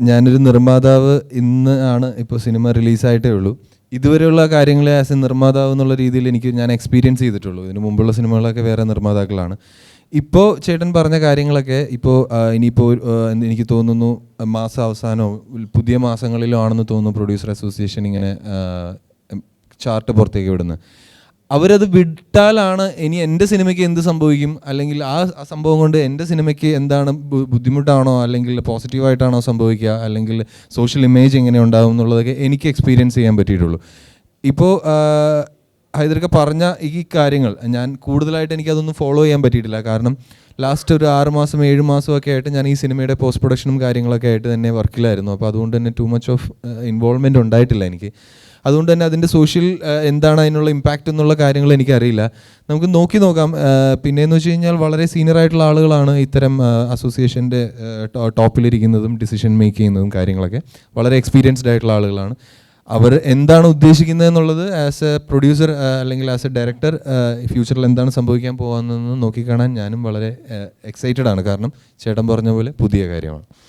ഞാനൊരു നിർമ്മാതാവ് ഇന്ന് ആണ് ഇപ്പോൾ സിനിമ റിലീസായിട്ടേ ഉള്ളൂ. ഇതുവരെയുള്ള കാര്യങ്ങളെ ആസ് എ നിർമ്മാതാവ് എന്നുള്ള രീതിയിൽ ഞാൻ എക്സ്പീരിയൻസ് ചെയ്തിട്ടുള്ളൂ. ഇതിന് മുമ്പുള്ള സിനിമകളൊക്കെ വേറെ നിർമ്മാതാക്കളാണ്. ഇപ്പോൾ ചേട്ടൻ പറഞ്ഞ കാര്യങ്ങളൊക്കെ ഇനിയിപ്പോൾ എനിക്ക് തോന്നുന്നു മാസാവസാനമോ പുതിയ മാസങ്ങളിലോ ആണെന്ന് തോന്നുന്നു പ്രൊഡ്യൂസർ അസോസിയേഷൻ ഇങ്ങനെ ചാർട്ട് പുറത്തേക്ക് വിടുന്നത്. അവരത് വിട്ടാലാണ് ഇനി എൻ്റെ സിനിമയ്ക്ക് എന്ത് സംഭവിക്കും, അല്ലെങ്കിൽ ആ സംഭവം കൊണ്ട് എൻ്റെ സിനിമയ്ക്ക് എന്താണ് ബുദ്ധിമുട്ടാണോ അല്ലെങ്കിൽ പോസിറ്റീവായിട്ടാണോ സംഭവിക്കുക, അല്ലെങ്കിൽ സോഷ്യൽ ഇമേജ് എങ്ങനെ ഉണ്ടാകും എന്നുള്ളതൊക്കെ എനിക്ക് എക്സ്പീരിയൻസ് ചെയ്യാൻ പറ്റിയിട്ടുള്ളൂ. ഇപ്പോൾ ഹൈദരൊക്കെ പറഞ്ഞ ഈ കാര്യങ്ങൾ ഞാൻ കൂടുതലായിട്ട് എനിക്കതൊന്നും ഫോളോ ചെയ്യാൻ പറ്റിയിട്ടില്ല. കാരണം ലാസ്റ്റ് ഒരു 6 മാസം 7 മാസമൊക്കെ ആയിട്ട് ഞാൻ ഈ സിനിമയുടെ പോസ്റ്റ് പ്രൊഡക്ഷനും കാര്യങ്ങളൊക്കെ ആയിട്ട് തന്നെ വർക്കിലായിരുന്നു. അപ്പോൾ അതുകൊണ്ട് തന്നെ ടു മച്ച് ഓഫ് ഇൻവോൾവ്മെൻറ്റ് ഉണ്ടായിട്ടില്ല എനിക്ക്. അതുകൊണ്ട് തന്നെ അതിൻ്റെ സോഷ്യൽ എന്താണ് അതിനുള്ള ഇമ്പാക്റ്റ് എന്നുള്ള കാര്യങ്ങൾ എനിക്കറിയില്ല. നമുക്ക് നോക്കാം. പിന്നെയെന്ന് വെച്ച് കഴിഞ്ഞാൽ വളരെ സീനിയർ ആയിട്ടുള്ള ആളുകളാണ് ഇത്തരം അസോസിയേഷൻ്റെ ടോപ്പിലിരിക്കുന്നതും ഡിസിഷൻ മേക്ക് ചെയ്യുന്നതും കാര്യങ്ങളൊക്കെ വളരെ എക്സ്പീരിയൻസ്ഡ് ആയിട്ടുള്ള ആളുകളാണ്. അവർ എന്താണ് ഉദ്ദേശിക്കുന്നത് എന്നുള്ളത് ആസ് എ പ്രൊഡ്യൂസർ അല്ലെങ്കിൽ ആസ് എ ഡയറക്ടർ ഫ്യൂച്ചറിൽ എന്താണ് സംഭവിക്കാൻ പോകുന്നതെന്ന് നോക്കിക്കാണാൻ ഞാനും വളരെ എക്സൈറ്റഡ് ആണ്. കാരണം ചേട്ടൻ പറഞ്ഞ പോലെ പുതിയ കാര്യമാണ്.